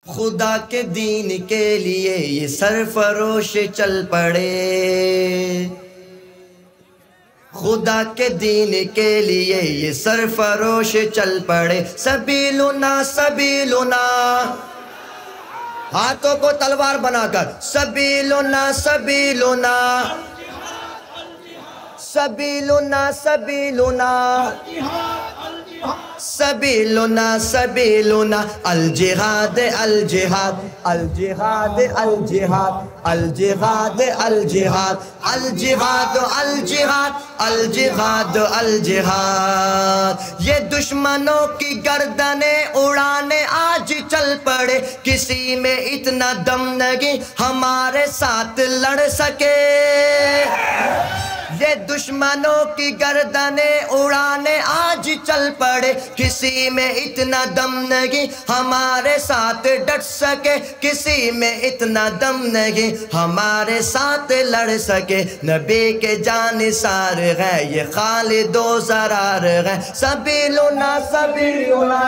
خدا کے دین کے لیے یہ سرفروش چل پڑے، خدا کے دین کے لیے یہ سرفروش چل پڑے۔ سبیلنا سبیلنا، ہاتھوں کو تلوار بنا کر، سبیلنا سبیلنا، سبیلنا سبیلنا، سبیلنا سبیلنا، الجہاد الجہاد الجہاد الجہاد الجہاد الجہاد الجہاد الجہاد الجہاد الجہاد۔ یہ دشمنوں کی گردنیں اڑانے آج چل پڑے، کسی میں اتنا دم نہیں ہمارے ساتھ لڑ سکے۔ یہ دشمنوں کی گردنیں اڑانے آج چل پڑے، کسی میں اتنا دم نہیں ہمارے ساتھ ڈٹ سکے، کسی میں اتنا دم نہیں ہمارے ساتھ لڑ سکے۔ نبی کے جانثار ہیں یہ خالد و زرار ہیں، سبیلنا سبیلنا،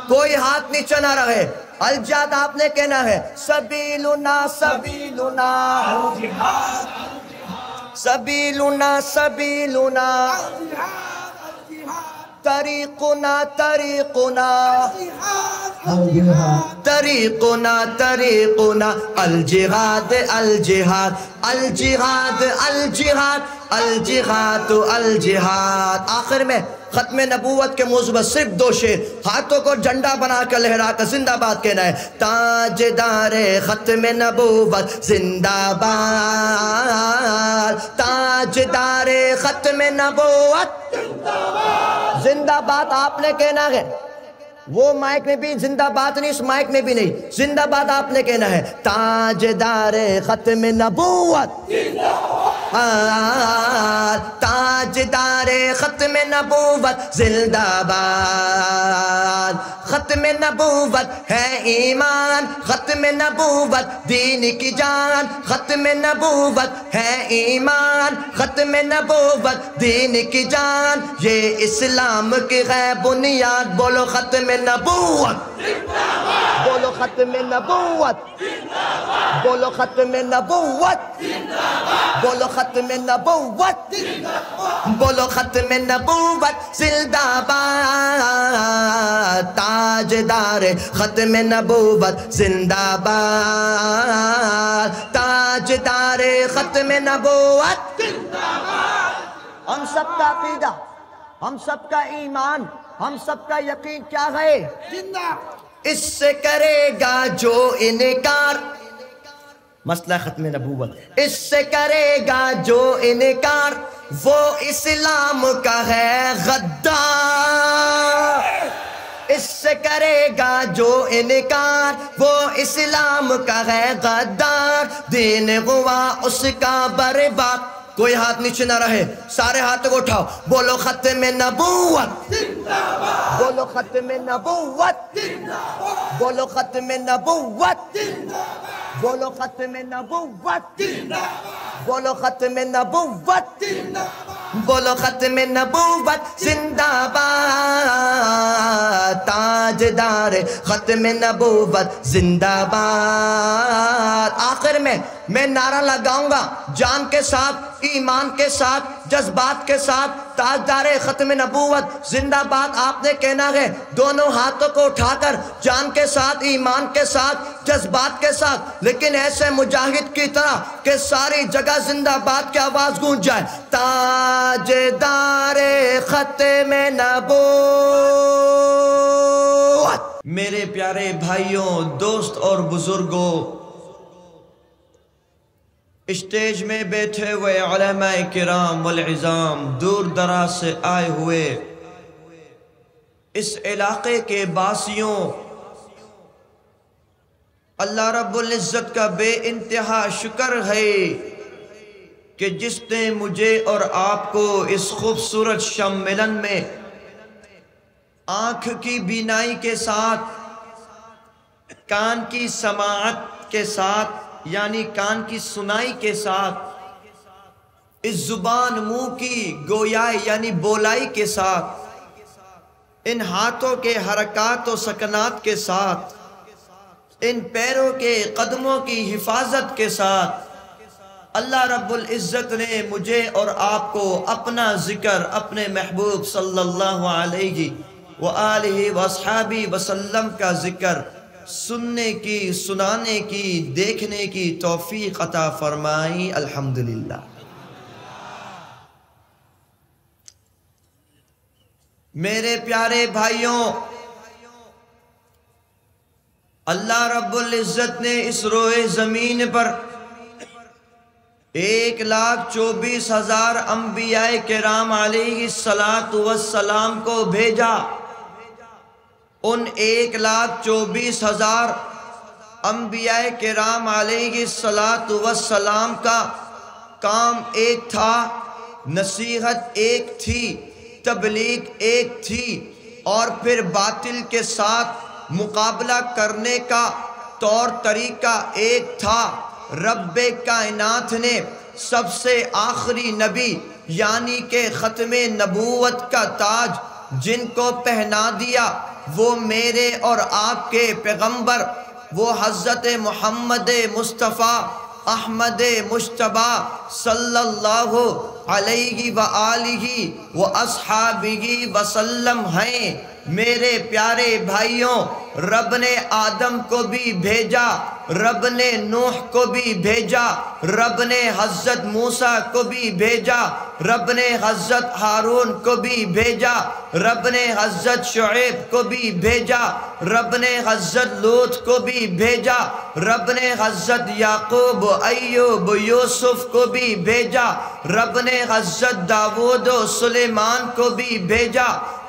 کوئی ہاتھ نیچے نہ رہے، الجہاد آپ نے کہنا ہے، سبیلنا سبیلنا، سبیلنا سبیلنا، طریقنا طریقنا، طریقنا طریقنا، الجہاد الجہاد الجہاد الجہاد الجہاد الجہاد۔ آخر میں ختم نبوت کے موضوع پر صرف دو شعر، ہاتھوں کو جھنڈا بنا کر لہرا کر زندہ باد کہنا ہے۔ تاجدار ختم نبوت زندہ باد، تاجدار ختم نبوت زندہ باد آپ نے کہنا ہے۔ وہ مائک میں بھی زندہ باد نہیں، اس مائک میں بھی نہیں، زندہ باد آپ نے کہنا ہے۔ تاجدار ختم نبوت، تاجدار ختم نبوت زندہ باد، ختم نبوت ہے ایمان، ختم نبوت دین کی جان، ختم نبوت ہے ایمان، ختم نبوت دین کی جان، یہ اسلام کی ہے بنیاد۔ بولو ختم نبوت، بولو ختم نبوت، بولو ختم نبوت، بولو ختم نبوت، بولو ختم نبوت زندہ باد، تاجدار ختم نبوت زندہ باد، تاجدار ختم نبوت زندہ باد۔ ہم سب کا عقیدہ، ہم سب کا ایمان، ہم سب کا یقین کیا ہے؟ اس سے کرے گا جو انکار، مسئلہ ختم نبوت، اس سے کرے گا جو انکار وہ اسلام کا ہے غدار، اس سے کرے گا جو انکار وہ اسلام کا ہے غدار، دین ہوا اس کا برباد۔ کوئی ہاتھ نیچے نہ رہے، سارے ہاتھوں کو اٹھاؤ، بولو ختم نبوت، بولو ختم نبوت، بولو ختم نبوت، بولو ختم نبوت، بولو ختم نبوت، بولو ختم نبوت زندہ باد، تاجدار ختم نبوت زندہ باد۔ آخر میں نعرہ لگاؤں گا جان کے ساتھ، ایمان کے ساتھ، جذبات کے ساتھ، تاجدار ختم نبوت زندہ باد آپ نے کہنا ہے، دونوں ہاتھوں کو اٹھا کر جان کے ساتھ، ایمان کے ساتھ، جذبات کے ساتھ، لیکن ایسے مجاہد کی طرح کہ ساری جگہ زندہ باد کی آواز گونج جائے۔ تاجدار ختم نبوت۔ میرے پیارے بھائیوں، دوست اور بزرگوں، اسٹیج میں بیٹھے ہوئے علماء کرام والعظام، دور دراز سے آئے ہوئے اس علاقے کے باسیوں، اللہ رب العزت کا بے انتہا شکر ہے کہ جس نے مجھے اور آپ کو اس خوبصورت شم ملن میں آنکھ کی بینائی کے ساتھ، کان کی سماعت کے ساتھ، یعنی کان کی سنائی کے ساتھ، اس زبان منہ کی گویائی یعنی بولائی کے ساتھ ان ہاتھوں کے حرکات و سکنات کے ساتھ، ان پیروں کے قدموں کی حفاظت کے ساتھ اللہ رب العزت نے مجھے اور آپ کو اپنا ذکر اپنے محبوب صلی اللہ علیہ وآلہ وصحابہ وسلم کا ذکر سننے کی، سنانے کی، دیکھنے کی توفیق عطا فرمائی، الحمدللہ۔ میرے پیارے بھائیوں، اللہ رب العزت نے اس روئے زمین پر 1,24,000 انبیاء کرام علیہ السلام کو بھیجا۔ ان 1,24,000 انبیاء کرام علیہ السلام کا کام ایک تھا، نصیحت ایک تھی، تبلیغ ایک تھی، اور پھر باطل کے ساتھ مقابلہ کرنے کا طور طریقہ ایک تھا۔ رب کائنات نے سب سے آخری نبی یعنی کہ ختم نبوت کا تاج جن کو پہنا دیا وہ میرے اور آپ کے پیغمبر، وہ حضرت محمد مصطفیٰ احمد مجتبی صلی اللہ علیہ وآلہ وصحابہ وسلم ہیں۔ میرے پیارے بھائیوں، رب نے آدم کو بھی بھیجا، رب نے نوح کو بھی بھیجا، رب نے حضرت موسیٰ کو بھی بھیجا، رب نے حضرت ہارون کو بھی بھیجا، رب نے حضرت شعیب کو بھی بھیجا، رب نے حضرت لوط کو بھی بھیجا، رب نے حضرت یعقوب، ایوب، یوسف کو بھی بھیجا، رب نے حضرت داؤد و سلیمان کو بھی بھیجا،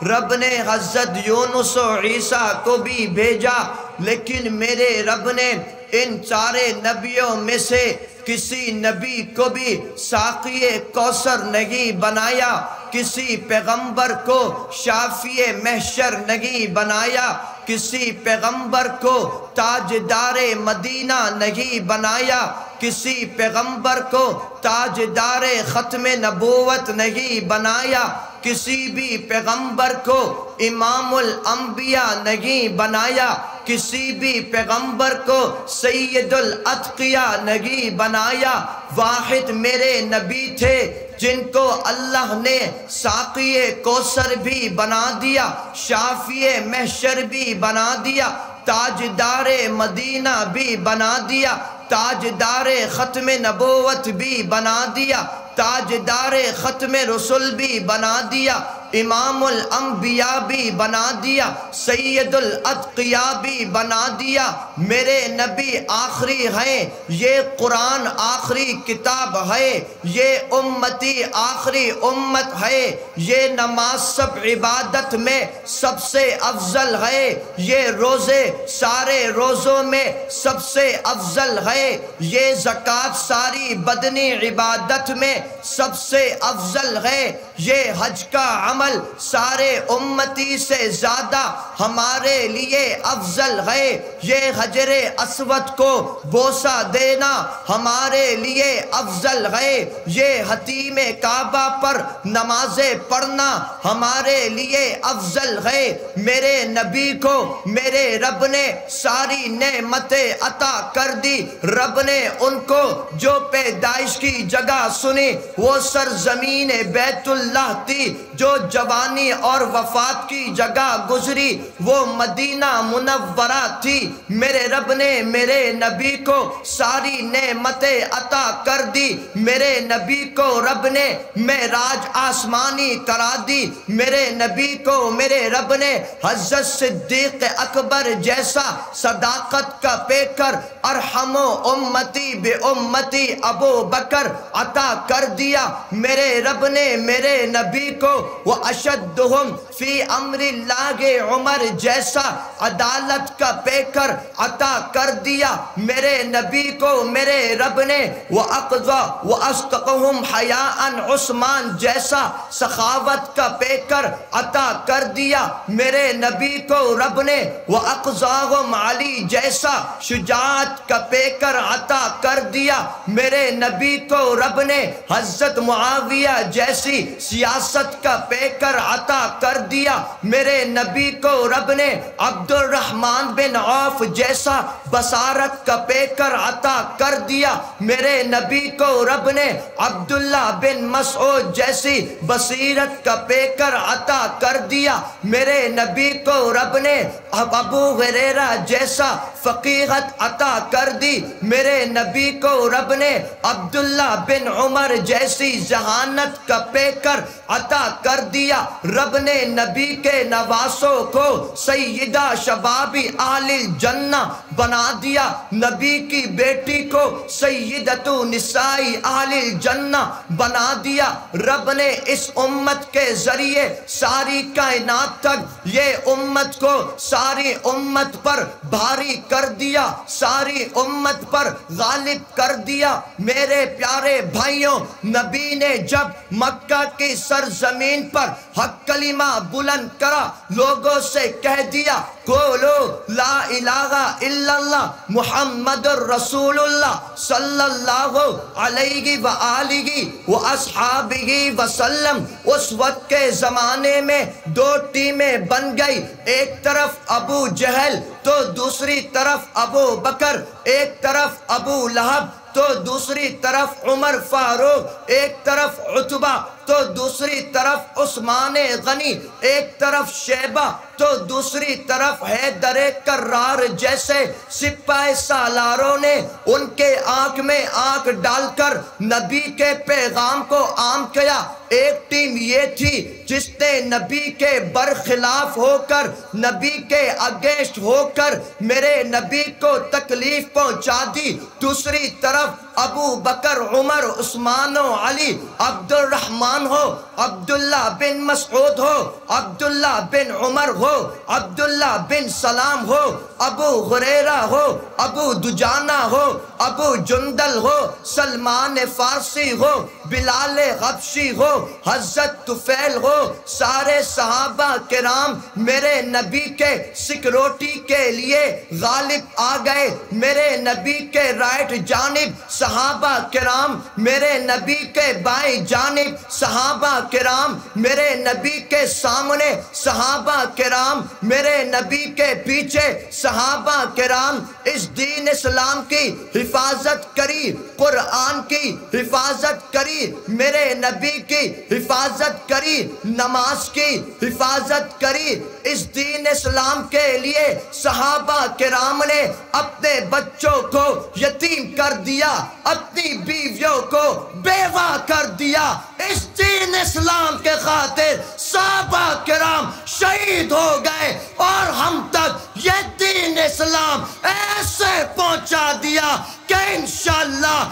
رب نے حضرت یونس و عیسیٰ کو بھی بھیجا۔ لیکن میرے رب نے ان سارے نبیوں میں سے کسی نبی کو بھی ساقی کوثر نہیں بنایا، کسی پیغمبر کو شافی محشر نہیں بنایا، کسی پیغمبر کو تاجدار مدینہ نہیں بنایا، کسی پیغمبر کو تاجدار ختم نبوت نہیں بنایا، کسی بھی پیغمبر کو امام الانبیاء نہیں بنایا، کسی بھی پیغمبر کو سید الاتقیاء نہیں بنایا۔ واحد میرے نبی تھے جن کو اللہ نے ساقی کوثر بھی بنا دیا، شافی محشر بھی بنا دیا، تاجدار مدینہ بھی بنا دیا، تاجدار ختم نبوت بھی بنا دیا، تاجدار ختم رسول بھی بنا دیا، امام الانبیاء بھی بنا دیا، سید الاتقیاء بھی بنا دیا۔ میرے نبی آخری ہیں، یہ قرآن آخری کتاب ہے، یہ امتی آخری امت ہے، یہ نماز سب عبادت میں سب سے افضل ہے، یہ روزے سارے روزوں میں سب سے افضل ہے، یہ زکوٰۃ ساری بدنی عبادت میں سب سے افضل ہے، یہ حج کا عمل سارے امتی سے زیادہ ہمارے لیے افضل ہے، یہ حجر اسود کو بوسہ دینا ہمارے لیے افضل ہے، یہ حتیم کعبہ پر نمازیں پڑھنا ہمارے لیے افضل ہے۔ میرے نبی کو میرے رب نے ساری نعمتیں عطا کر دی۔ رب نے ان کو جو پیدائش کی جگہ سنی وہ سرزمین بیت اللہ تھی، جو جوانی اور وفات کی جگہ گزری وہ مدینہ منورہ تھی۔ میرے رب نے میرے نبی کو ساری نعمتیں عطا کر دی، میرے نبی کو رب نے معراج آسمانی کرا دی، میرے نبی کو میرے رب نے حضرت صدیق اکبر جیسا صداقت کا پیکر ارحم امتی بے امتی ابو بکر عطا کر دیا۔ میرے رب نے میرے نبی کو وَأَشَدُّهُمْ فِي أَمْرِ اللَّهِ عمر جیسا عدالت کا پیکر عطا کر دیا۔ میرے نبی کو میرے رب نے وَأَقْضَى وَأَسْتَقُهُمْ حَيَاءً عثمان جیسا سخاوت کا پیکر عطا کر دیا۔ میرے نبی کو رب نے وَأَقْضَاهُمْ علی جیسا شجاعت کا پیکر عطا کر دیا۔ میرے نبی کو رب نے حضرت معاویہ جیسی سیاست کا پیکر عطا کر دیا میرے نبی کو رب نے عبد الرحمن بن عوف جیسا بصارت کا پیکر عطا کر دیا میرے نبی کو رب نے عبداللہ بن مسعود جیسی بصیرت کا پیکر عطا کر دیا میرے نبی کو رب نے ابو ہریرہ جیسا فقیہت عطا کر دی میرے نبی کو رب نے عبداللہ بن عمر جیسی ذہانت کا پیکر عطا کر دیا رب نے نبی کے نواسوں کو سیدہ شبابی اہل الجنہ بنا دیا نبی کی بیٹی کو سیدۃ نساء اہل الجنہ بنا دیا رب نے اس امت کے ذریعے ساری کائنات تک یہ امت کو ساری امت پر بھاری کر دیا ساری امت پر غالب کر دیا میرے پیارے بھائیوں نبی نے جب مکہ کی سرزمین پر حق کلمہ بلند کرا لوگوں سے کہہ دیا قولو لا الہ الا اللہ محمد الرسول اللہ صلی اللہ علیہ وآلہ واصحابہ وسلم اس وقت کے زمانے میں دو ٹیمیں بن گئی ایک طرف ابو جہل تو دوسری طرف ابو بکر ایک طرف ابو لہب تو دوسری طرف عمر فاروق ایک طرف عتبہ تو دوسری طرف عثمان غنی ایک طرف شیبہ تو دوسری طرف حیدر کرار جیسے سپاہ سالاروں نے ان کے آنکھ میں آنکھ ڈال کر نبی کے پیغام کو عام کیا ایک ٹیم یہ تھی جس نے نبی کے برخلاف ہو کر نبی کے اگینسٹ ہو کر میرے نبی کو تکلیف پہنچا دی دوسری طرف ابو بکر عمر عثمان و علی عبد الرحمن ہو عبداللہ بن مسعود ہو عبداللہ بن عمر ہو عبداللہ بن سلام ہو ابو ہریرہ ہو ابو دجانہ ہو ابو جندل ہو سلمان فارسی ہو بلال حبشی ہو حضرت طفیل ہو سارے صحابہ کرام میرے نبی کے سیکورٹی کے لیے غالب آ گئے میرے نبی کے رائٹ جانب صحابہ کرام میرے نبی کے بائیں جانب صحابہ کرام میرے نبی کے سامنے صحابہ کرام میرے نبی کے پیچھے صحابہ کرام اس دین اسلام کی حفاظت کری قرآن کی حفاظت کری میرے نبی کی حفاظت کری نماز کی حفاظت کری اس دین اسلام کے لیے صحابہ کرام نے اپنے بچوں کو یتیم کر دیا اپنی بیویوں کو بیوہ کر دیا اس دین اسلام کے خاطر صحابہ کرام شہید ہو گئے اور ہم تک یہ دین اسلام ایسے پہنچا دیا کہ انشاءاللہ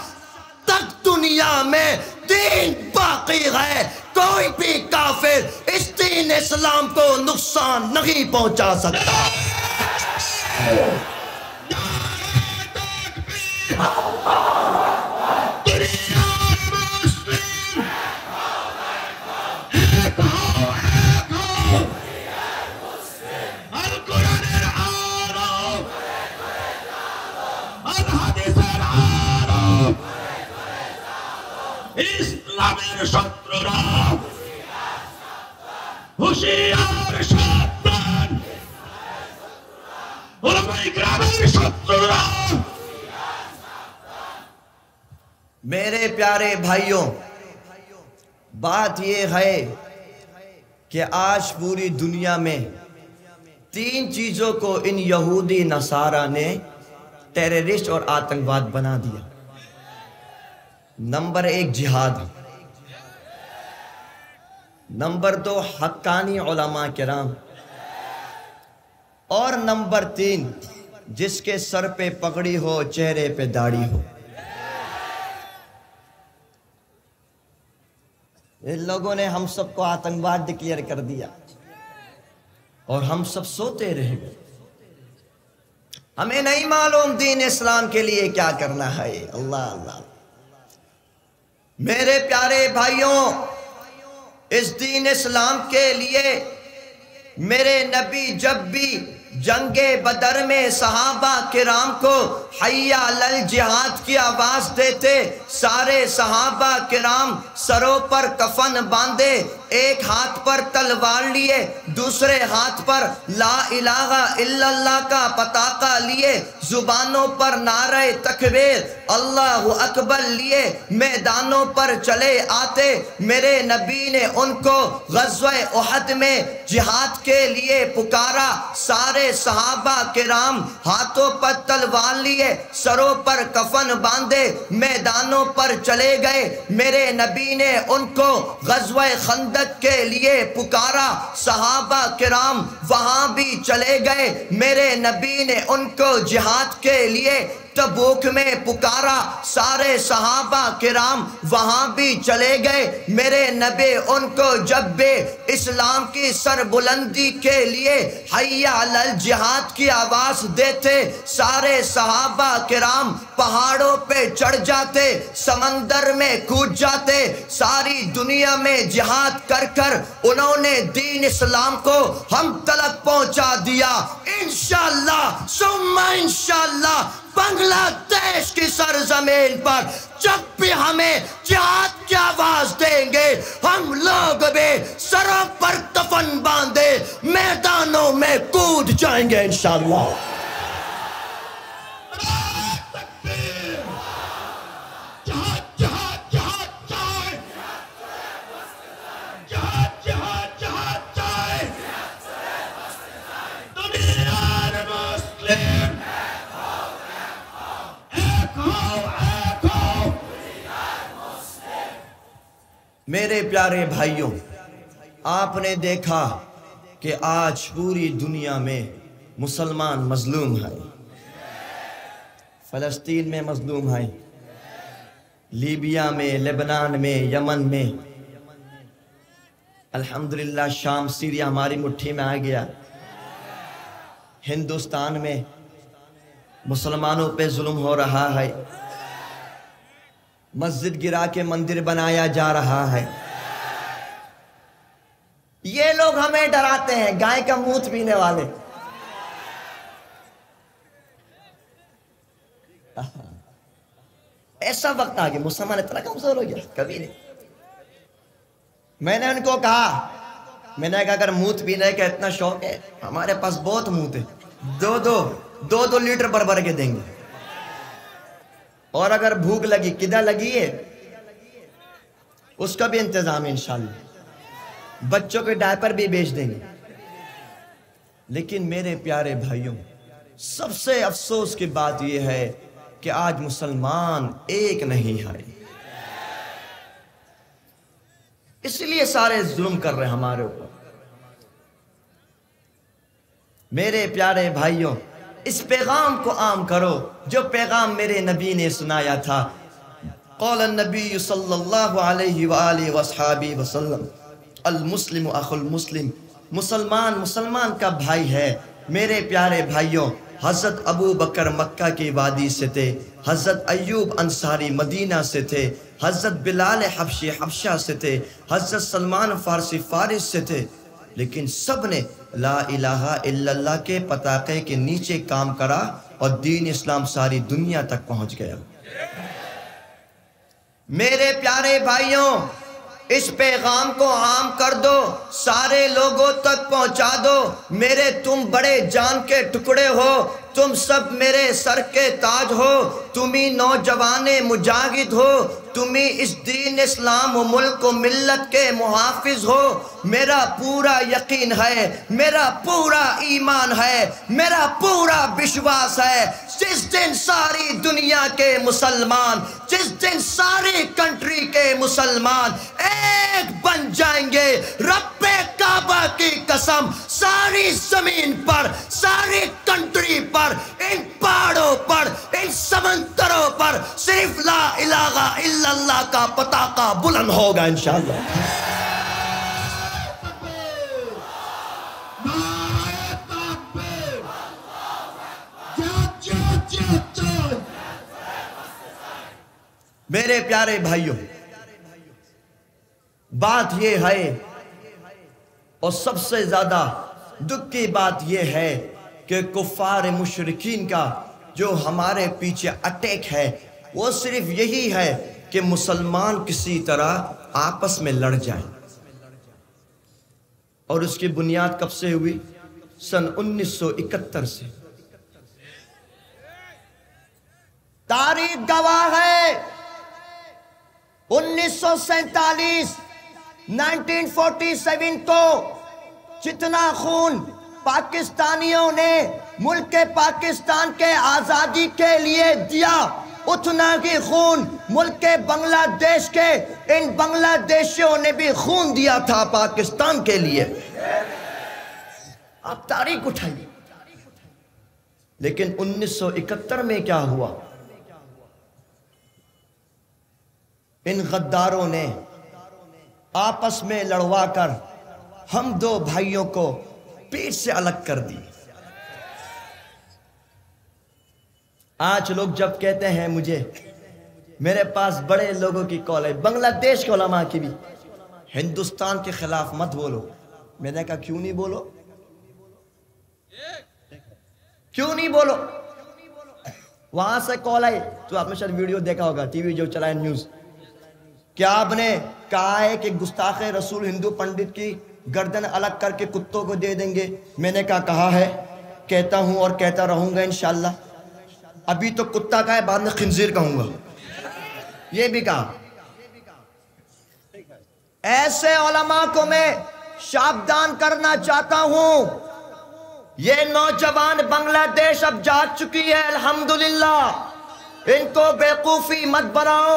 تک دنیا میں دین باقی ہے کوئی بھی کافر اس دین اسلام کو نقصان نہیں پہنچا سکتا ইসলামের শত্রুরা হুঁশিয়ার সাবধান ওলামায়ে কেরামের শত্রুরা میرے پیارے بھائیوں بات یہ ہے کہ آج پوری دنیا میں تین چیزوں کو ان یہودی نصارہ نے ٹیررسٹ اور آتنکواد بنا دیا نمبر 1 جہاد نمبر 2 حقانی علماء کرام اور نمبر 3 جس کے سر پہ پگڑی ہو چہرے پہ داڑھی ہو ان لوگوں نے ہم سب کو آتنکواد ڈکلیئر کر دیا اور ہم سب سوتے رہ گئے ہمیں نہیں معلوم دین اسلام کے لیے کیا کرنا ہے اللہ اللہ میرے پیارے بھائیوں اس دین اسلام کے لیے میرے نبی جب بھی جنگ بدر میں صحابہ کرام کو حی علی الجہاد کی آواز دیتے سارے صحابہ کرام سروں پر کفن باندھے، ایک ہاتھ پر تلوار لیے، دوسرے ہاتھ پر لا الہ الا اللہ کا پتاقہ لیے، زبانوں پر نعرہ تکبیر اللہ اکبر لیے میدانوں پر چلے آتے۔ میرے نبی نے ان کو غزوہ احد میں جہاد کے لیے پکارا، سارے صحابہ کرام ہاتھوں پر تلوار لیے، سروں پر کفن باندھے میدانوں پر چلے گئے۔ میرے نبی نے ان کو غزوہ خندق کے لیے پکارا، صحابہ کرام وہاں بھی چلے گئے۔ میرے نبی نے ان کو جہاد کے لیے تبوک میں پکارا، سارے صحابہ کرام وہاں بھی چلے گئے۔ میرے نبی ان کو جب بھی اسلام کی سربلندی کے لیے حی علی الجہاد کی آواز دیتے، سارے صحابہ کرام پہاڑوں پہ چڑھ جاتے، سمندر میں کود جاتے، ساری دنیا میں جہاد کر کر انہوں نے دین اسلام کو ہم تلک پہنچا دیا۔ انشاءاللہ ثم انشاءاللہ بنگلہ دیش کی سرزمین پر جب بھی ہمیں جہاد کی آواز دیں گے، ہم لوگ بھی سروں پر کفن باندھے میدانوں میں کود جائیں گے انشاءاللہ۔ میرے پیارے بھائیوں، آپ نے دیکھا کہ آج پوری دنیا میں مسلمان مظلوم ہیں۔ فلسطین میں مظلوم ہیں، لیبیا میں، لبنان میں، یمن میں، الحمدللہ شام سیریا ہماری مٹھی میں آ گیا۔ ہندوستان میں مسلمانوں پہ ظلم ہو رہا ہے، مسجد گرا کے مندر بنایا جا رہا ہے۔ یہ لوگ ہمیں ڈراتے ہیں، گائے کا منہ پینے والے۔ ایسا وقت آ گیا مسلمان اتنا کمزور ہو گیا، کبھی نہیں۔ میں نے ان کو کہا، میں نے کہا اگر منہ پینے کا اتنا شوق ہے، ہمارے پاس بہت منہ ہے، دو لیٹر بھر کے دیں گے۔ اور اگر بھوک لگی، کدھر لگی ہے اس کا بھی انتظام ہے انشاءاللہ، بچوں کے ڈائپر بھی بیچ دیں گے۔ لیکن میرے پیارے بھائیوں، سب سے افسوس کی بات یہ ہے کہ آج مسلمان ایک نہیں ہے، اس لیے سارے ظلم کر رہے ہیں ہمارے اوپر۔ میرے پیارے بھائیوں، اس پیغام کو عام کرو جو پیغام میرے نبی نے سنایا تھا۔ قال النبی صلی اللہ علیہ وآلہ وصحابہ وسلم المسلم اخو المسلم، مسلمان کا بھائی ہے۔ میرے پیارے بھائیوں، حضرت ابو بکر مکہ کی وادی سے تھے، حضرت ایوب انصاری مدینہ سے تھے، حضرت بلال حبشی حبشہ سے تھے، حضرت سلمان فارسی فارس سے تھے، لیکن سب نے لا الہ الا اللہ کے پتاقے کے نیچے کام کرا اور دین اسلام ساری دنیا تک پہنچ گیا۔ میرے پیارے بھائیوں، اس پیغام کو عام کر دو، سارے لوگوں تک پہنچا دو۔ میرے تم بڑے جان کے ٹکڑے ہو، تم سب میرے سر کے تاج ہو، تم ہی نوجوان مجاہد ہو، تم ہی اس دین اسلام و ملک و ملت کے محافظ ہو۔ میرا پورا یقین ہے، میرا پورا ایمان ہے، میرا پورا وشواس ہے، جس دن ساری دنیا کے مسلمان، جس دن ساری کنٹری کے مسلمان ایک بن جائیں گے، رب کعبہ کی قسم، ساری زمین پر، ساری کنٹری پر، ان پہاڑوں پر، ان سمندروں پر صرف لا الہ الا اللہ کا پتاقہ بلند ہوگا انشاءاللہ۔ میرے پیارے بھائیوں، بات یہ ہے اور سب سے زیادہ دکھ کی بات یہ ہے کہ کہ کفار مشرکین کا جو ہمارے پیچھے اٹیک ہے وہ صرف یہی ہے کہ مسلمان کسی طرح آپس میں لڑ جائیں. اور اس کی بنیاد کب سے ہوئی؟ سن 1971 سے. تاریخ گواہ ہے 1947 1947 کو جتنا خون پاکستانیوں نے ملک پاکستان کے آزادی کے لیے دیا اتنا ہی خون ملک بنگلہ دیش کے ان بنگلہ دیشیوں نے بھی خون دیا تھا پاکستان کے لیے. آپ تاریخ اٹھائیے. لیکن 1971 میں کیا ہوا؟ ان غداروں نے آپس میں لڑوا کر ہم دو بھائیوں کو پیٹ سے الگ کر دی. آج لوگ جب کہتے ہیں مجھے، میرے پاس بڑے لوگوں کی کال ہے، بنگلہ دیش کے علماء کی بھی، ہندوستان کے خلاف مت بولو. میں نے کہا کیوں نہیں بولو؟ کیوں نہیں بولو؟ وہاں سے کال آئی تو آپ نے شاید ویڈیو دیکھا ہوگا، ٹی وی جو چلائے نیوز. کیا آپ نے کہا ہے کہ گستاخ رسول ہندو پنڈت کی گردن الگ کر کے کتوں کو دے دیں گے؟ میں نے کہا ہے، کہتا ہوں اور کہتا رہوں گا انشاءاللہ. ابھی تو کتا کا ہے، بعد میں خنزیر کہوں گا. یہ بھی کہا. ایسے علماء کو میں شابدان کرنا چاہتا ہوں. یہ نوجوان بنگلہ دیش اب جاگ چکی ہے الحمدللہ. ان کو بیوقوفی مت بناؤ.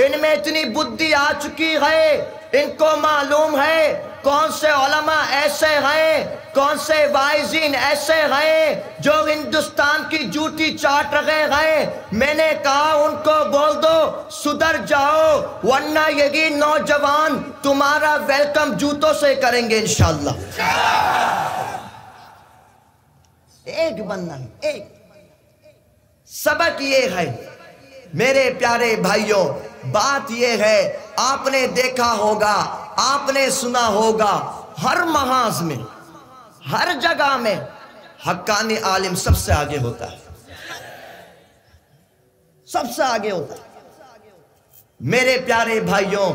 ان میں اتنی بدھی آ چکی ہے، ان کو معلوم ہے کون سے علماء ایسے ہیں، کون سے واعظین ایسے ہیں جو ہندوستان کی جوتی چاٹ رہے ہیں. میں نے کہا ان کو بول دو سدھر جاؤ، ورنہ یہی نوجوان تمہارا ویلکم جوتوں سے کریں گے انشاءاللہ. ایک بننا ہے. ایک سبق یہ ہے میرے پیارے بھائیوں، بات یہ ہے، آپ نے دیکھا ہوگا، آپ نے سنا ہوگا، ہر محاذ میں، ہر جگہ میں حقانی عالم سب سے آگے ہوتا ہے. سب سے آگے ہوتا ہے. میرے پیارے بھائیوں،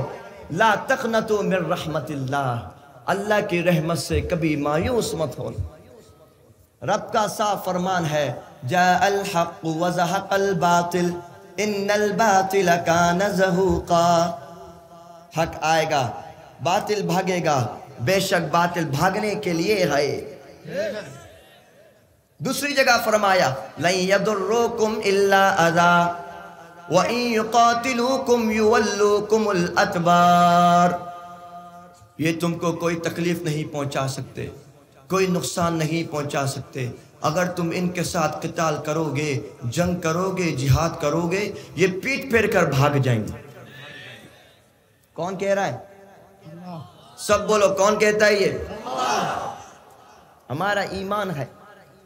لا تقنطوا من رحمت اللہ، اللہ کی رحمت سے کبھی مایوس مت ہو. رب کا صاف فرمان ہے، جاء الحق وزهق الباطل ان الباطل کان زہوقا. حق آئے گا، باطل بھاگے گا، بے شک باطل بھاگنے کے لیے ہے. دوسری جگہ فرمایا، لن یضرکم الا اذی وان یقاتلوکم یولوکم الادبار. یہ تم کو کوئی تکلیف نہیں پہنچا سکتے، کوئی نقصان نہیں پہنچا سکتے. اگر تم ان کے ساتھ قتال کرو گے، جنگ کرو گے، جہاد کرو گے، یہ پیٹ پھیر کر بھاگ جائیں گے. کون کہہ رہا ہے؟ سب بولو، کون کہتا ہے یہ؟ ہمارا ایمان ہے،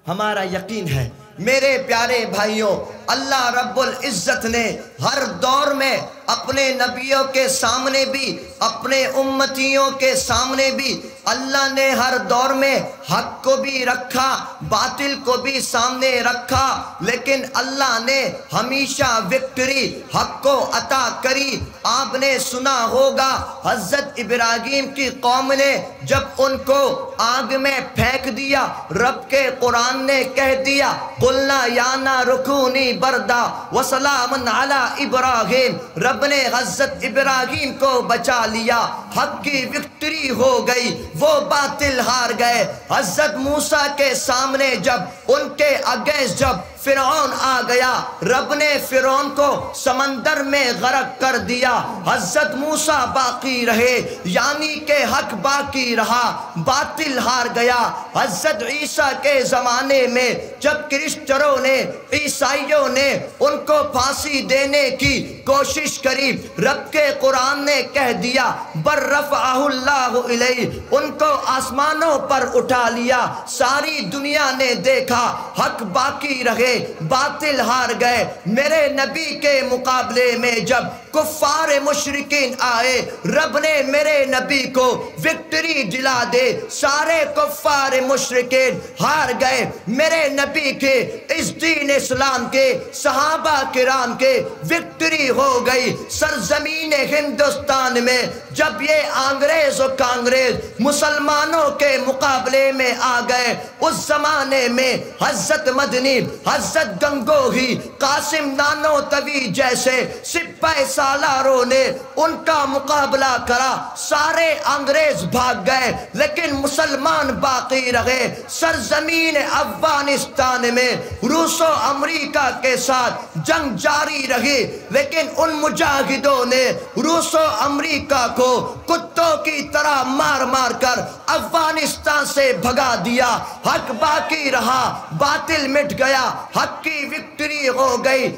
ہمارا یقین ہے. میرے پیارے بھائیوں، اللہ رب العزت نے ہر دور میں اپنے نبیوں کے سامنے بھی، اپنے امتیوں کے سامنے بھی، اللہ نے ہر دور میں حق کو بھی رکھا، باطل کو بھی سامنے رکھا، لیکن اللہ نے ہمیشہ وکٹری حق کو عطا کری. آپ نے سنا ہوگا حضرت ابراہیم کی قوم نے جب ان کو آگ میں پھینک دیا، رب کے قرآن نے کہہ دیا، قلنا یا نار کونی بردا وسلام علی ابراہیم. رب نے حضرت ابراہیم کو بچا لیا، حق کی وکٹری ہو گئی، وہ باطل ہار گئے. حضرت موسیٰ کے سامنے جب ان کے اگینسٹ جب فرعون آ گیا، رب نے فرعون کو سمندر میں غرق کر دیا، حضرت موسیٰ باقی رہے، یعنی کہ حق باقی رہا، باطل ہار گیا. حضرت عیسیٰ کے زمانے میں جب کرسچنوں نے، عیسائیوں نے ان کو پھانسی دینے کی کوشش کری، رب کے قرآن نے کہہ دیا، بر رفعہ اللہ الیہ، ان کو آسمانوں پر اٹھا لیا. ساری دنیا نے دیکھا حق باقی رہے، باطل ہار گئے. میرے نبی کے مقابلے میں جب کفار مشرکین آئے، رب نے میرے نبی کو وکٹری دلا دے، سارے کفار مشرکین ہار گئے، میرے نبی کے اس دین اسلام کے صحابہ کرام کے وکٹری ہو گئی۔ سرزمین ہندوستان میں جب یہ انگریز و کانگریز مسلمانوں کے مقابلے میں آ گئے، اس زمانے میں حضرت مدنی، حضرت گنگوہی، قاسم نانوتوی جیسے سپاہی سالاروں نے ان کا مقابلہ کرا، سارے انگریز بھاگ گئے لیکن مسلمان باقی رہے۔ سرزمین افغانستان میں روس و امریکہ کے ساتھ جنگ جاری رہی، لیکن ان مجاہدوں نے روس و امریکہ کو کتوں کی طرح مار مار کر افغانستان سے بھگا دیا۔ حق باقی رہا، باطل مٹ گیا، حق کی وکٹری ہو گئی۔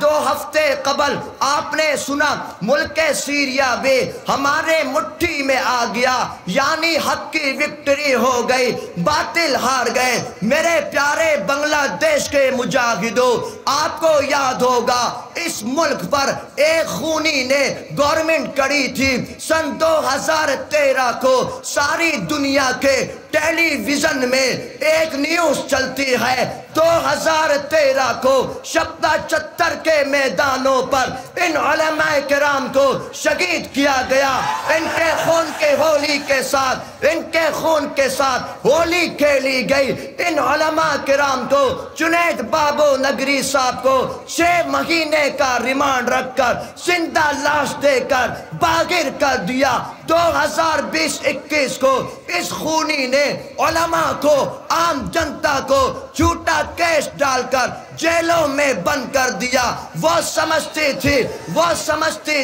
2 ہفتے قبل آپ نے سنا ملک سیریا بھی ہمارے مٹھی میں آ گیا، یعنی حق کی وکٹری ہو گئی، باطل ہار گئے۔ میرے پیارے بنگلہ دیش کے مجاہدوں، آپ کو یاد ہوگا اس ملک پر ایک خونی نے گورنمنٹ کری تھی۔ سن 2013 کو ساری دنیا کے ٹیلی ویژن میں ایک نیوز چلتی ہے، 2013 کو شبدہ چتر کے میدانوں پر ان علماء کرام کو شہید کیا گیا، ان کے خون کے ہولی کے ساتھ، ان کے خون کے ساتھ ہولی کھیلی گئی۔ ان علماء کرام کو جنید بابو نگری صاحب کو 6 مہینے کا ریمانڈ رکھ کر زندہ لاش دے کر باغر کر دیا۔ 2020-21 کو اس خونی نے علماء کو، عام جنتا کو جھوٹا کیس ڈال کر جیلوں میں بند کر دیا۔ وہ سمجھتی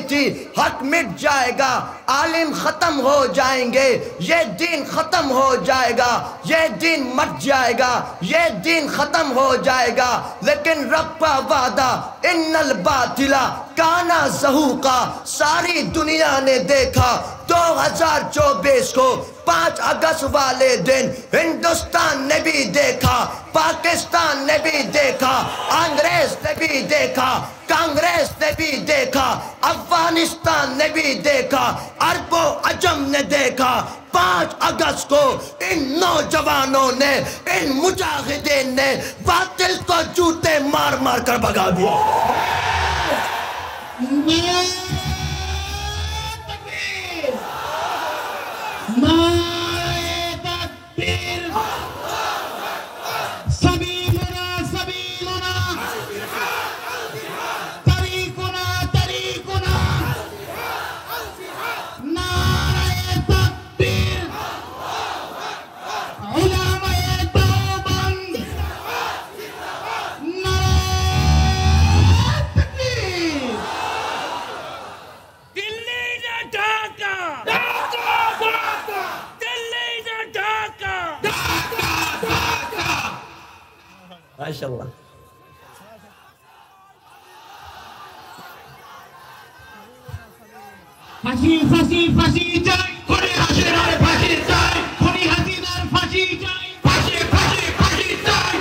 تھی حق مٹ جائے گا، عالم ختم ہو جائیں گے، یہ دین ختم ہو جائے گا، یہ دین مٹ جائے گا، یہ دین ختم ہو جائے گا، لیکن رب کا وعدہ ان الباطل کان زہوقا ساری دنیا نے دیکھا۔ 2024 کو 5 اگست والے دن ہندوستان نے بھی دیکھا، پاکستان نے بھی دیکھا، انگریز نے بھی دیکھا، کانگریس نے بھی دیکھا، افغانستان نے بھی دیکھا، عرب و عجم نے دیکھا۔ 5 اگست کو ان نوجوانوں نے، ان مجاہدین نے باطل کو جوتے مار مار کر بھگا دیا۔ ماشاءاللہ۔ ফাঁসি চাই, খুনি হাসিনার ফাঁসি চাই, খুনি হাসিনার ফাঁসি চাই, ফাঁসি চাই, ফাঁসি চাই,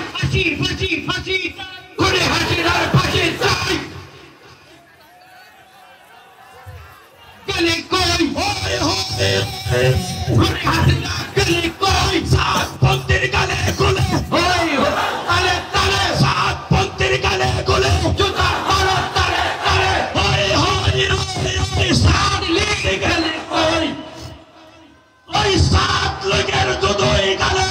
খুনি হাসিনার ফাঁসি চাই। গলি কই হোয় হোয়, খুনি হাসিনা গলি কই, 7 পন্থীর গালে গুলে হোয় হোয়, তালে তালে 7 পন্থীর গালে গুলে, জুতা মারো তালে তালে হোয় হোয় হোয়, 7 লীগ গলি কই, ওই 7 লীগের দুই গালে,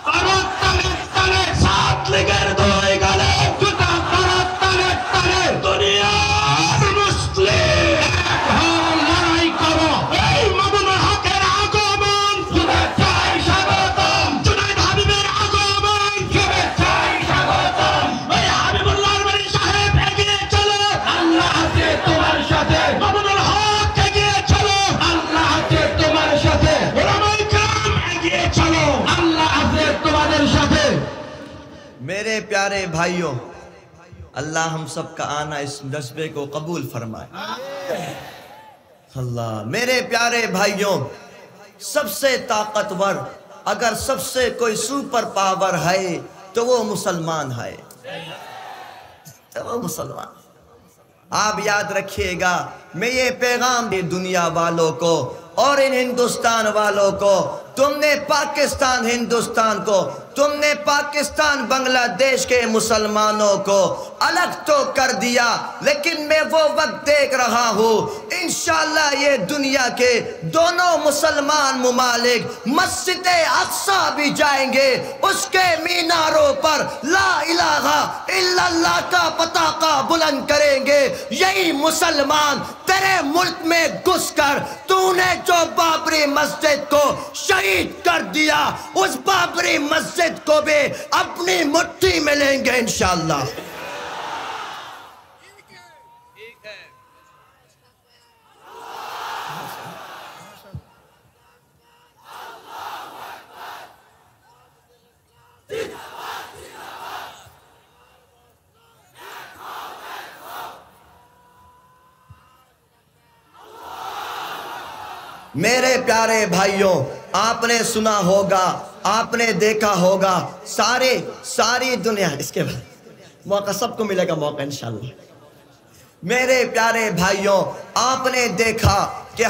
মারো তালে তালে 7 লীগের দুই গালে, জুতা মারো তালে তালে। দুনিয়ার মুসলিম এক হও, লড়াই করো, এই মামুনুল হকের আগমন, শুভেচ্ছায় স্বাগতম, জুনায়েদ হাবিবের আগমন, শুভেচ্ছায় স্বাগতম। ওই হাবিবুল্লাহর বাড়ি সাহেব এগিয়ে চলো, আল্লাহ আছে তোমার সাথে, মামুনুল হক এগিয়ে চলো, আল্লাহ আছে তোমার সাথে, ওলামায়ে কেরাম এগিয়ে চলো, আল্লাহ আছে তোমাদের সাথে। میرے پیارے بھائیوں، اللہ ہم سب کا آنا اس جذبے کو قبول فرمائے۔ اللہ، میرے پیارے بھائیوں، سب سے طاقتور اگر سب سے کوئی سپر پاور ہے تو وہ مسلمان ہے، تو وہ مسلمان۔ آپ یاد رکھیے گا، میں یہ پیغام دی دنیا والوں کو اور ان ہندوستان والوں کو، تم نے پاکستان ہندوستان کو، تم نے پاکستان بنگلہ دیش کے مسلمانوں کو الگ تو کر دیا، لیکن میں وہ وقت دیکھ رہا ہوں انشاءاللہ یہ دنیا کے دونوں مسلمان ممالک مسجد اقصی بھی جائیں گے، اس کے میناروں پر لا الہ الا اللہ کا پتاقہ بلند کریں گے۔ یہی مسلمان تیرے ملک میں گھس کر تو نے جو بابری مسجد کو شہید کر دیا، اس بابری مسجد کو بھی اپنی مٹھی میں لیں گے انشاءاللہ۔ میرے پیارے بھائیوں، آپ نے سنا ہوگا، آپ نے دیکھا ہوگا، ساری دنیا، اس کے بعد موقع سب کو ملے گا موقع انشاءاللہ۔ میرے پیارے بھائیوں، آپ نے دیکھا کہ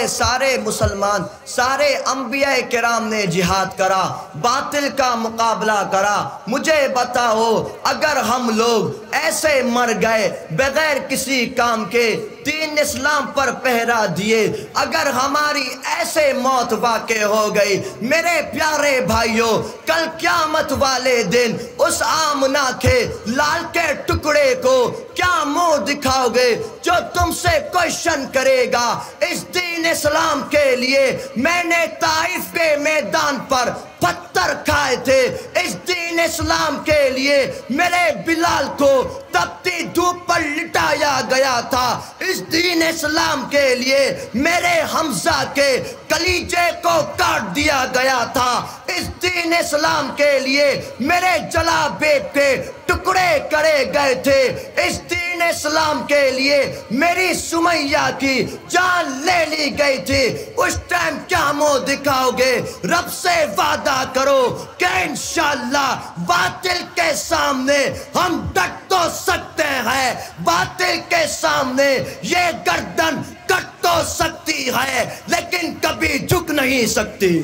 سارے مسلمان، سارے انبیاء کرام نے جہاد کرا، باطل کا مقابلہ کرا۔ مجھے بتاؤ، اگر ہم لوگ ایسے مر گئے بغیر کسی کام کے، دین اسلام پر پہرا دیے، اگر ہماری ایسے موت واقع ہو گئی، میرے پیارے بھائیوں، کل قیامت والے دن اس آمنہ کے لال کے ٹکڑے کو کیا منہ دکھاؤ گے؟ جو تم سے کوشچن کرے گا، اس دین اسلام کے لیے میں نے طائف کے میدان پر پتھر کھائے تھے، اس دین اسلام کے لیے میرے بلال کو تپتی دھوپ پر لٹایا گیا تھا، اس دین اسلام کے لیے میرے حمزہ کے کلیجے کو کاٹ دیا گیا تھا، اس دین اسلام کے لیے میرے جلا بیٹ کے ٹکڑے کرے گئے تھے، اس دین اسلام کے لیے میری سمیہ کی جان لے لی گئی تھی۔ اس ٹائم کیا منہ دکھاؤ گے؟ رب سے وعدہ کرو کہ انشاءاللہ باطل کے سامنے ہم ڈٹ تو سکتے ہیں، باطل کے سامنے یہ گردن کٹ تو سکتی ہے، لیکن کبھی جھک نہیں سکتی۔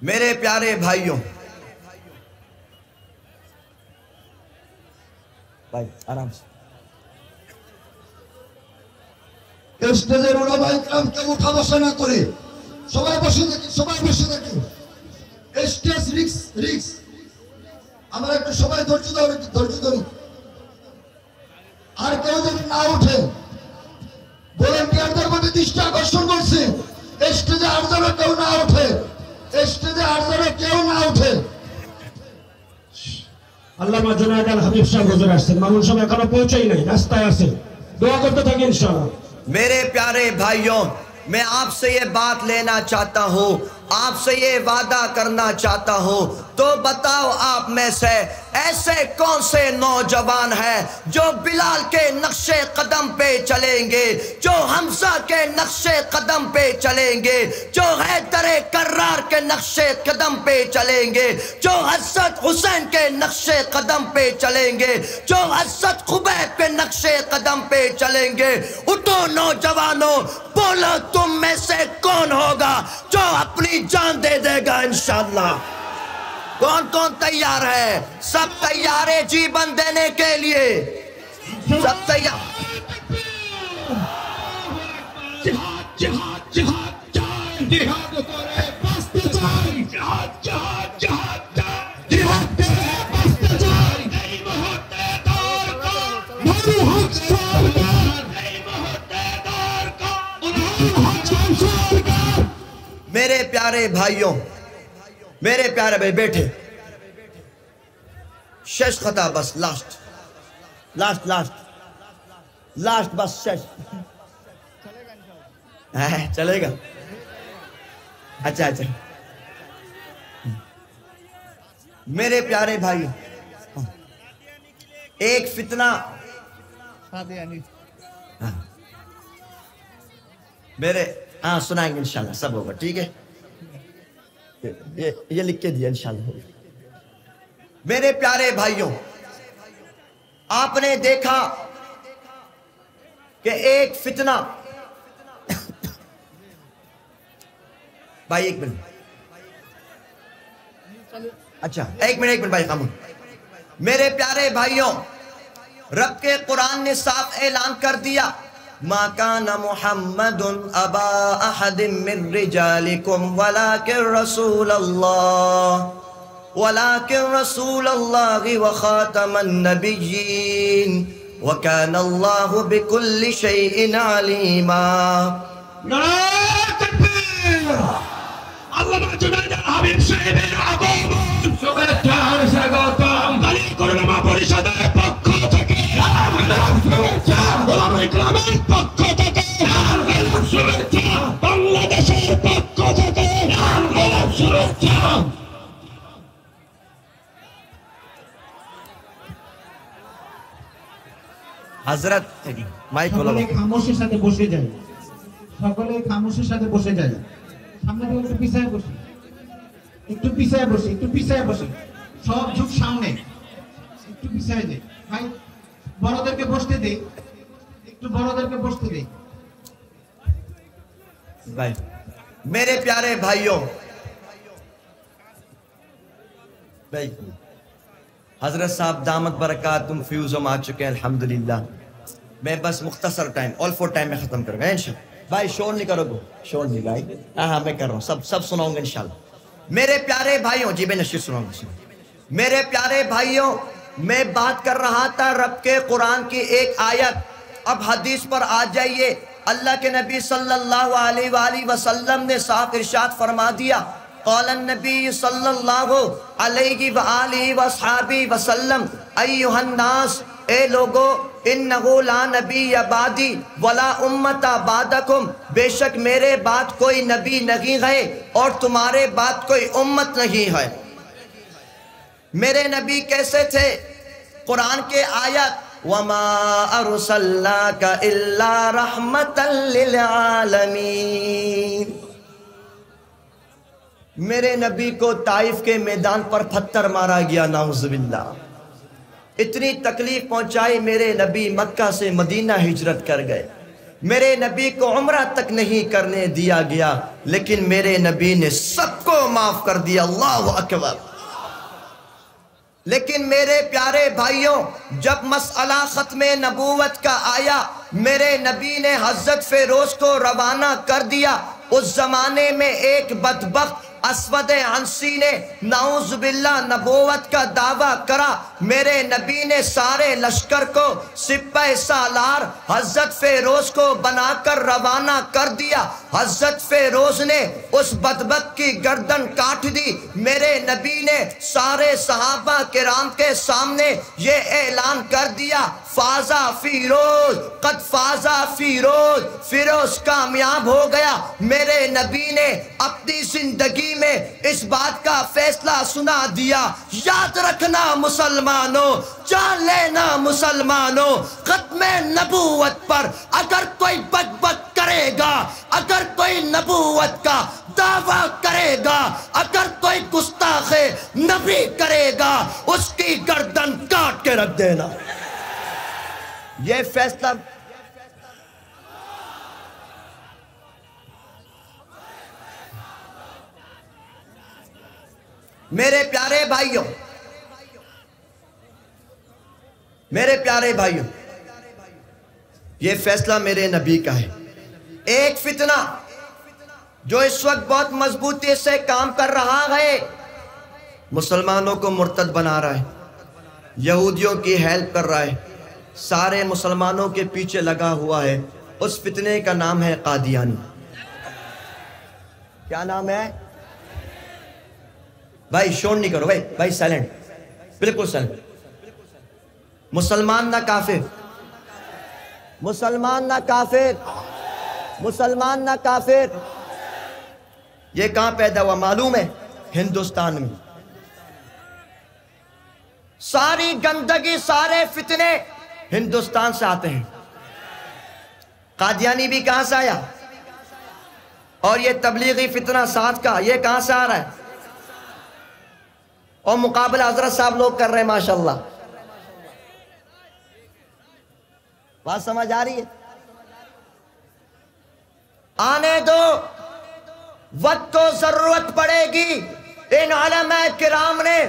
میرے پیارے بھائیوں، بھائی آرام سے، স্টেজের ওলামায়ে কেরামকে উঠা বসা না করে সবাই বসে দেখি। স্টেজ রিক্স, আমরা একটু সবাই ধৈর্য ধরি। আর কেউ যদি না ওঠে, ভলেন্টিয়ারদের প্রতি দৃষ্টি আকর্ষণ করছি, স্টেজে আর যেন কেউ না ওঠে, স্টেজে আর যেন কেউ না ওঠে। আল্লামা জুনায়েদ আল হাবিব সাহেব হুজুর আসছেন, মামুন সাহেব এখনো পৌঁছেই নাই, রাস্তায় আছে, দোয়া করতে থাকি ইনশাআল্লাহ। میرے پیارے بھائیوں، میں آپ سے یہ بات لینا چاہتا ہوں، آپ سے یہ وعدہ کرنا چاہتا ہوں، تو بتاؤ آپ میں سے ایسے کون سے نوجوان ہیں جو بلال کے نقش قدم پہ چلیں گے، جو حمزہ کے نقش قدم پہ چلیں گے، جو حیدر کرار کے نقش قدم پہ چلیں گے، جو حضرت حسین کے نقش قدم پہ چلیں گے، جو حضرت خبیب کے نقش قدم پہ چلیں گے؟ اٹھو نوجوانوں، بولو تم میں سے کون ہوگا جو اپنی جان دے دے گا انشاءاللہ؟ کون تیار ہے؟ سب تیار ہے جیون دینے کے لیے؟ سب تیار؟ میرے پیارے بھائیوں، میرے پیارے بھائی بیٹھے، شش خطا بس، لاسٹ بس شش چلے گا؟ اچھا اچھا میرے پیارے بھائی، ایک فتنہ میرے سنائیں گے انشاءاللہ، سب ہوگا ٹھیک ہے، یہ لکھ کے دیا انشاءاللہ۔ میرے پیارے بھائیوں، آپ نے دیکھا کہ ایک فتنہ، بھائی ایک منٹ، اچھا ایک منٹ بھائی خاموش۔ میرے پیارے بھائیوں، رب کے قرآن نے صاف اعلان کر دیا، ما کان محمد ابا احد من رجالکم ولكن رسول الله وخاتم النبيين وكان الله بكل شيء عليما۔ نعرہ تکبیر! علامہ جنید الحبیب صاحب আগুন শুভেচ্ছার স্বাগতম। কালী করুণা পরিষদের পক্ষ থেকে শুভেচ্ছা, ওলামা ইকরামের পক্ষ থেকে শুভেচ্ছা, বাংলাদেশের পক্ষ থেকে শুভেচ্ছা। حضرت مائک بولو۔ সকলে খামোশের সাথে বসে যায়, সকলে খামোশের সাথে বসে যায়। সামনে থেকে একটু পিছায় বসে, একটু পিছায় বসে, একটু পিছায় বসে, সব ঝুঁক সামনে, একটু পিছায় দে ভাই, বড়দেরকে বসতে দে, একটু বড়দেরকে বসতে দে بھائی۔ میرے پیارے بھائیوں، بھائی حضرت صاحب دامت برکاتم فیوزم آ چکے ہیں الحمدللہ۔ میں بس مختصر ٹائم، آل فور ٹائم میں ختم کروں گا انشاءاللہ۔ بھائی شور نہیں کرو گے، شور نہیں بھائی، ہاں میں کر رہا ہوں، سب سناؤں گا انشاءاللہ۔ میرے پیارے بھائیوں، جی میں نشیر سناؤں گا۔ میرے پیارے بھائیوں، میں بات کر رہا تھا رب کے قرآن کی ایک آیت، اب حدیث پر آ جائیے۔ اللہ کے نبی صلی اللہ علیہ وآلہ وسلم نے صاف ارشاد فرما دیا، قال النبی صلی اللہ علیہ وآلہ وصحابہ وسلم، ایہا الناس، اے لوگو، انہو لا نبی بعدی ولا امت بعدکم، بے شک میرے بعد کوئی نبی نہیں ہے اور تمہارے بعد کوئی امت نہیں ہے۔ میرے نبی کیسے تھے؟ قرآن کے آیت، وَمَا أَرْسَلْنَاكَ إِلَّا رَحْمَةً لِلْعَالَمِينَ۔ میرے نبی کو طائف کے میدان پر پتھر مارا گیا، نعوذ باللہ، اتنی تکلیف پہنچائی، میرے نبی مکہ سے مدینہ ہجرت کر گئے، میرے نبی کو عمرہ تک نہیں کرنے دیا گیا، لیکن میرے نبی نے سب کو معاف کر دیا، اللہ اکبر۔ لیکن میرے پیارے بھائیوں، جب مسئلہ ختم نبوت کا آیا، میرے نبی نے حضرت فیروز کو روانہ کر دیا۔ اس زمانے میں ایک بدبخت اسود عنسی نے نعوذ باللہ نبوت کا دعویٰ کرا، میرے نبی نے سارے لشکر کو سپہ سالار حضرت فیروز کو بنا کر روانہ کر دیا۔ حضرت فیروز نے اس بدبخت کی گردن کاٹ دی۔ میرے نبی نے سارے صحابہ کرام کے سامنے یہ اعلان کر دیا، فازا فیروز، قد فازا فیروز، فیروز کامیاب ہو گیا۔ میرے نبی نے اپنی زندگی میں اس بات کا فیصلہ سنا دیا، یاد رکھنا مسلمانوں، جان لینا مسلمانوں، ختم نبوت پر اگر کوئی بک بک کرے گا، اگر کوئی نبوت کا دعویٰ کرے گا، اگر کوئی گستاخ نبی کرے گا، اس کی گردن کاٹ کے رکھ دینا۔ یہ فیصلہ میرے پیارے بھائیوں، میرے پیارے بھائیوں، یہ فیصلہ میرے نبی کا ہے۔ ایک فتنہ جو اس وقت بہت مضبوطی سے کام کر رہا ہے، مسلمانوں کو مرتد بنا رہا ہے، یہودیوں کی ہیلپ کر رہا ہے، سارے مسلمانوں کے پیچھے لگا ہوا ہے، اس فتنے کا نام ہے قادیانی۔ کیا نام ہے؟ بھائی شور نہیں کرو، بھائی سائلنٹ، بالکل سائلنٹ۔ مسلمان نہ کافر، مسلمان نہ کافر، مسلمان نہ کافر. یہ کہاں پیدا ہوا معلوم ہے؟ ہندوستان میں. ساری گندگی سارے فتنے ہندوستان سے آتے ہیں. قادیانی بھی کہاں سے آیا؟ اور یہ تبلیغی فتنہ ساتھ کا یہ کہاں سے آ رہا ہے؟ اور مقابلہ حضرت صاحب لوگ کر رہے ہیں ماشاءاللہ. بات سمجھ آ رہی ہے؟ آنے دو، وقت کو ضرورت پڑے گی. ان علماء کرام نے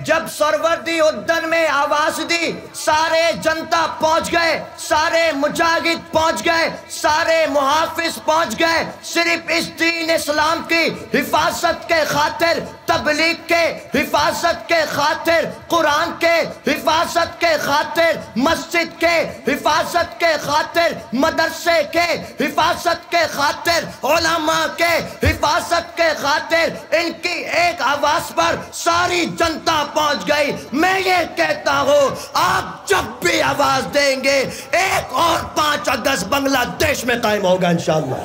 جب سروردی ادن میں آواز دی، سارے جنتا پہنچ گئے، سارے مجاہد پہنچ گئے، سارے محافظ پہنچ گئے. صرف اس دین اسلام کی حفاظت کے خاطر، تبلیغ کے حفاظت کے خاطر، قرآن کے حفاظت کے خاطر، مسجد کے حفاظت کے خاطر، مدرسے کے حفاظت کے خاطر، علماء کے حفاظت کے خاطر ان کی ایک آواز پر ساری جنتا پہنچ گئی. میں یہ کہتا ہوں آپ جب بھی آواز دیں گے 1 اور 5 اگست بنگلہ دیش میں قائم ہوگا انشاءاللہ.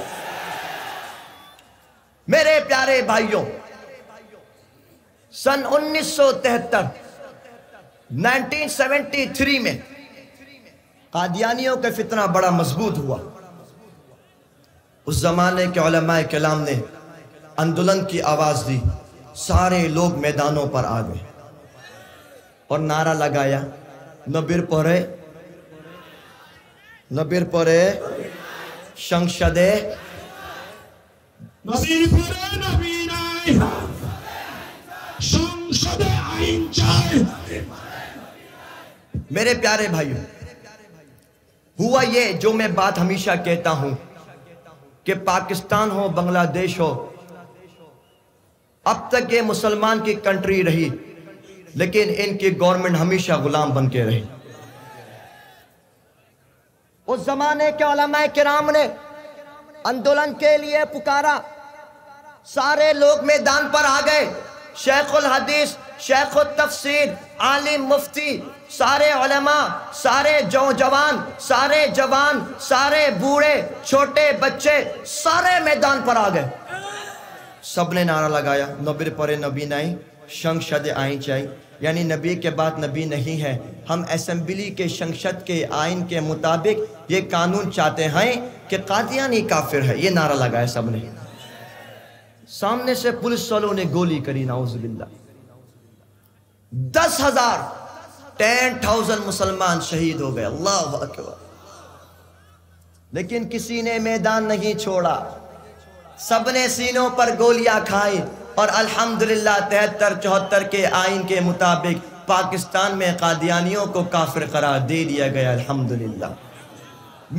میرے پیارے بھائیوں، سن 1973 1973 میں قادیانیوں کا فتنہ بڑا مضبوط ہوا. اس زمانے کے علماء کلام نے اندولن کی آواز دی، سارے لوگ میدانوں پر آ گئے اور نعرہ لگایا، نبیر پورے نبیر پورے شنگشدے نبیر پورے نبیر آئی شنگشدے آئین چاہے. میرے پیارے بھائیوں، ہوا یہ جو میں بات ہمیشہ کہتا ہوں کہ پاکستان ہو بنگلہ دیش ہو، اب تک یہ مسلمان کی کنٹری رہی لیکن ان کی گورنمنٹ ہمیشہ غلام بن کے رہی. اس زمانے کے علماء کرام نے اندولن کے لیے پکارا، سارے لوگ میدان پر آ گئے. شیخ الحدیث، شیخ التفسیر، عالم مفتی، سارے علماء، سارے جوان، سارے جوان، سارے بوڑھے، چھوٹے بچے، سارے میدان پر آ گئے. سب نے نعرہ لگایا، نبیر پورے نبی نائی شنگشد آئین چاہیے، یعنی نبی کے بعد نبی نہیں ہے. ہم اسمبلی کے شنگشد کے آئین کے مطابق یہ قانون چاہتے ہیں کہ قادیانی کافر ہے. یہ نعرہ لگایا سب نے. سامنے سے پولیس والوں نے گولی کری، نعوذ باللہ. 10,000 مسلمان شہید ہو گئے. اللہ اکبر. لیکن کسی نے میدان نہیں چھوڑا، سب نے سینوں پر گولیاں کھائی اور الحمدللہ 73-74 کے آئین کے مطابق پاکستان میں قادیانیوں کو کافر قرار دے دیا گیا. الحمدللہ.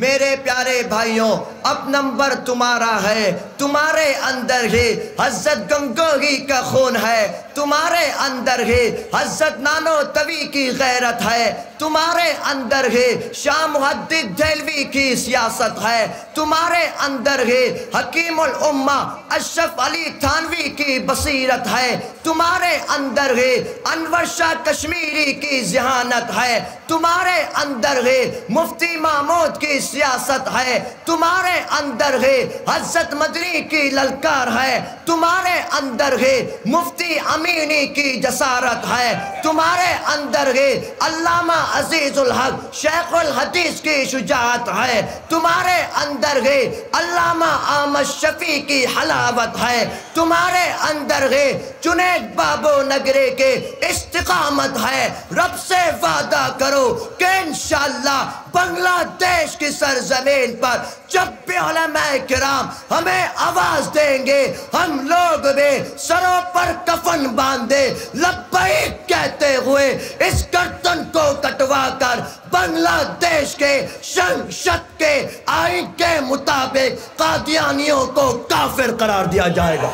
میرے پیارے بھائیوں، اب نمبر تمہارا ہے. تمہارے اندر ہی حضرت گنگوہی کا خون ہے، تمہارے اندر ہی حضرت نانوتوی کی غیرت ہے، تمہارے اندر ہی شاہ محدث دہلوی کی سیاست ہے، تمہارے اندر ہی حکیم الامہ اشرف علی تھانوی کی بصیرت ہے، تمہارے اندر ہی انور شاہ کشمیری کی ذہانت ہے، تمہارے اندر ہی مفتی محمود کی سیاست ہے، تمہارے اندر ہے حضرت مدنی کی للکار ہے، تمہارے اندر ہے مفتی امینی کی جسارت ہے، تمہارے اندر ہے علامہ عزیز الحق شیخ الحدیث کی شجاعت ہے، تمہارے اندر ہے علامہ احمد شفیع کی حلاوت ہے، تمہارے اندر ہے جنید بابو نگری کے استقامت ہے. رب سے وعدہ کرو کہ انشاءاللہ بنگلہ دیش کی سرزمین پر جب بھی علماء کرام ہمیں آواز دیں گے، ہم لوگ بھی سروں پر کفن باندھے لبیک کہتے ہوئے اس گردن کو کٹوا کر بنگلہ دیش کے شنگشد کے آئین کے مطابق قادیانیوں کو کافر قرار دیا جائے گا.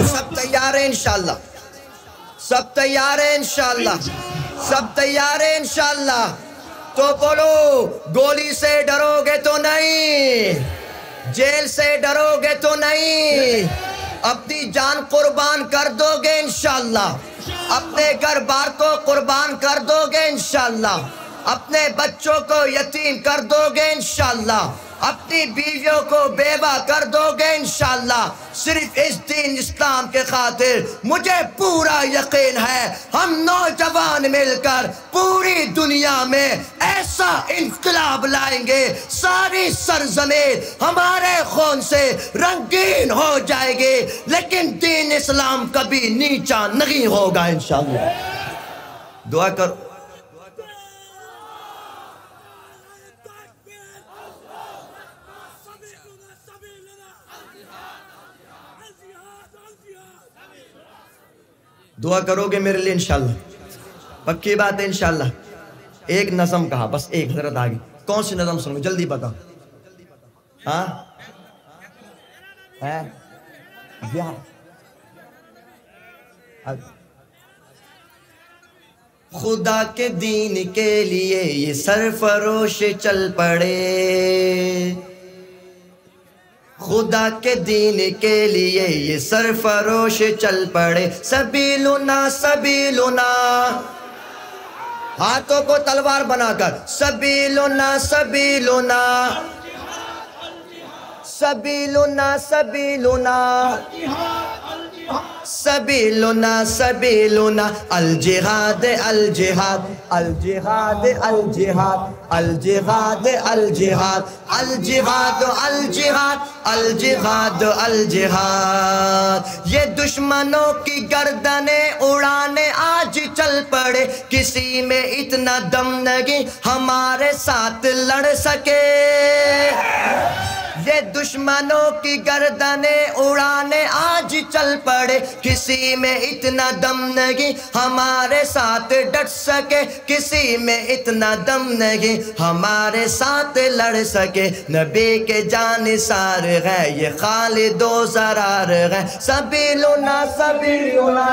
سب تیار ہیں انشاءاللہ؟ سب تیار ہیں انشاءاللہ؟ سب تیار ہیں انشاءاللہ؟ تو بولو گولی سے ڈرو گے تو نہیں، جیل سے ڈرو گے تو نہیں، اپنی جان قربان کر دو گے انشاءاللہ، اپنے گھر بار کو قربان کر دو گے انشاءاللہ، اپنے بچوں کو یتیم کر دو گے انشاءاللہ، اپنی بیویوں کو بیوہ کر دو گے انشاءاللہ، صرف اس دین اسلام کے خاطر مجھے پورا یقین ہے ہم نوجوان مل کر پوری دنیا میں ایسا انقلاب لائیں گے، ساری سرزمین ہمارے خون سے رنگین ہو جائے گی، لیکن دین اسلام کبھی نیچا نہیں ہوگا انشاءاللہ۔ دعا کرو۔ دعا کرو گے میرے لیے انشاءاللہ؟ پکی بات ہے انشاءاللہ۔ ایک نظم کہا، بس ایک، حضرت آگے کون سی نظم سنو گے جلدی بتاؤ؟ ہاں خدا کے دین کے لیے یہ سرفروش چل پڑے، خدا کے دین کے لیے یہ سرفروش چل پڑے، سبیلنا سبیلنا، ہاتھوں کو تلوار بنا کر، سبیلنا سبیلنا، سبیلنا سبیلنا، سبیلنا سبیلنا، الجہاد الجہاد الجہاد الجہاد الجہاد الجہاد الجہاد الجہاد الجہاد الجہاد، یہ دشمنوں کی گردنیں اڑانے آج چل پڑے، کسی میں اتنا دم نہیں ہمارے ساتھ لڑ سکے، یہ دشمنوں کی گردنیں اڑانے آج چل پڑے، کسی میں اتنا دم نہیں ہمارے ساتھ ڈٹ سکے، کسی میں اتنا دم نہیں ہمارے ساتھ لڑ سکے، نبی کے جانثار ہے یہ خالد و زرار ہے، سبیلنا سبیلنا،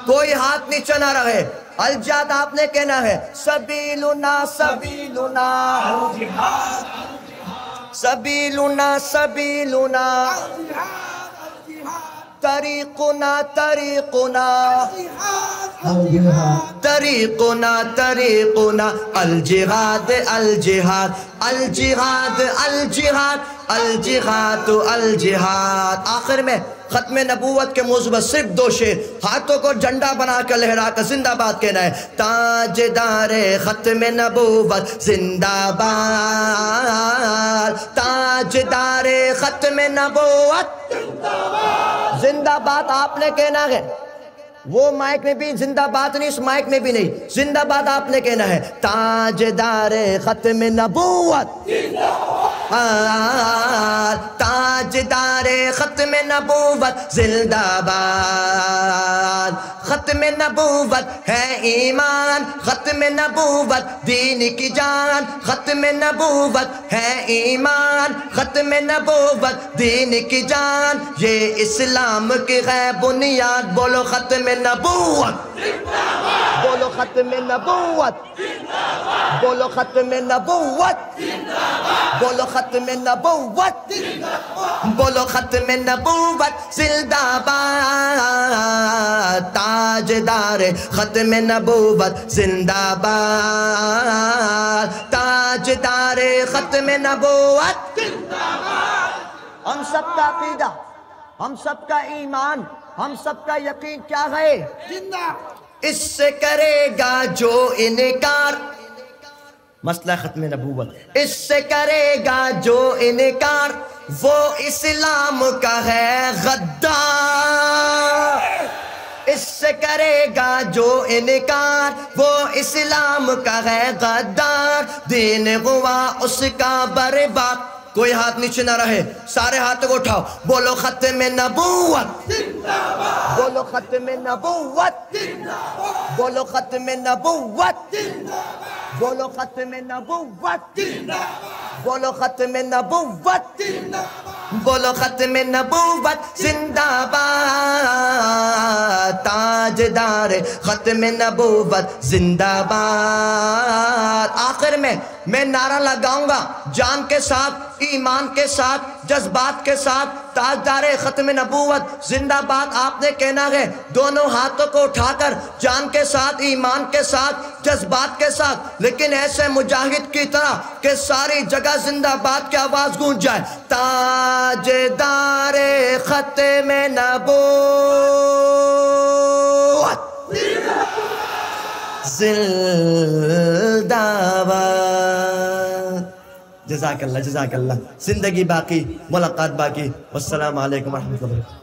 کوئی ہاتھ نیچے نہ رہے، الجہاد آپ نے کہنا ہے، سبیلنا سبیلنا، سبیلنا سبیلنا، طریقنا طریقنا، طریقنا طریقنا، الجہاد الجہاد الجہاد الجہاد الجہاد الجہاد۔ آخر میں ختم نبوت کے موضوع پر صرف دو شعر، ہاتھوں کو جھنڈا بنا کر لہرا کر زندہ باد کہنا ہے، تاجدار ختم نبوت زندہ باد، تاجدار ختم نبوت زندہ باد آپ نے کہنا ہے، وہ مائک میں بھی زندہ باد نہیں، اس مائک میں بھی نہیں، زندہ باد آپ نے کہنا ہے، تاجدار ختم نبوت، تاجدار ختم نبوت زندہ باد، ختم نبوت ہے ایمان، ختم نبوت دین کی جان، ختم نبوت ہے ایمان، ختم نبوت دین کی جان، یہ اسلام کی ہے بنیاد، بولو ختم نبوت، بولو ختم نبوت، بولو ختم نبوت، بولو ختم نبوت، بولو ختم نبوت زندہ باد، تاجدار ختم نبوت زندہ باد، تاجدار ختم نبوت زندہ باد۔ ہم سب کا عقیدہ، ہم سب کا ایمان، ہم سب کا یقین کیا ہے؟ اس سے کرے گا جو انکار، مسئلہ ختم نبوت، اس سے کرے گا جو انکار، وہ اسلام کا ہے غدار، اس سے کرے گا جو انکار، وہ اسلام کا ہے غدار، دین ہوا اس کا برباد۔ کوئی ہاتھ نیچے نہ رہے، سارے ہاتھوں کو اٹھاؤ، بولو ختم نبوت، بولو ختم نبوت، بولو ختم نبوت، بولو ختم نبوت، بولو ختم نبوت، بولو ختم نبوت زندہ باد، تاج تاجدار ختم نبوت زندہ باد. آخر میں نعرہ لگاؤں گا جان کے ساتھ، ایمان کے ساتھ، جذبات کے ساتھ، تاجدار ختم نبوت زندہ باد. آپ نے کہنا ہے دونوں ہاتھوں کو اٹھا کر، جان کے ساتھ، ایمان کے ساتھ، جذبات کے ساتھ، لیکن ایسے مجاہد کی طرح کہ ساری جگہ زندہ باد کی آواز گونج جائے. تاجدار ختم نبوت زندہ باد. جزاک اللہ، جزاک اللہ. زندگی باقی، ملاقات باقی. والسلام علیکم ورحمۃ اللہ.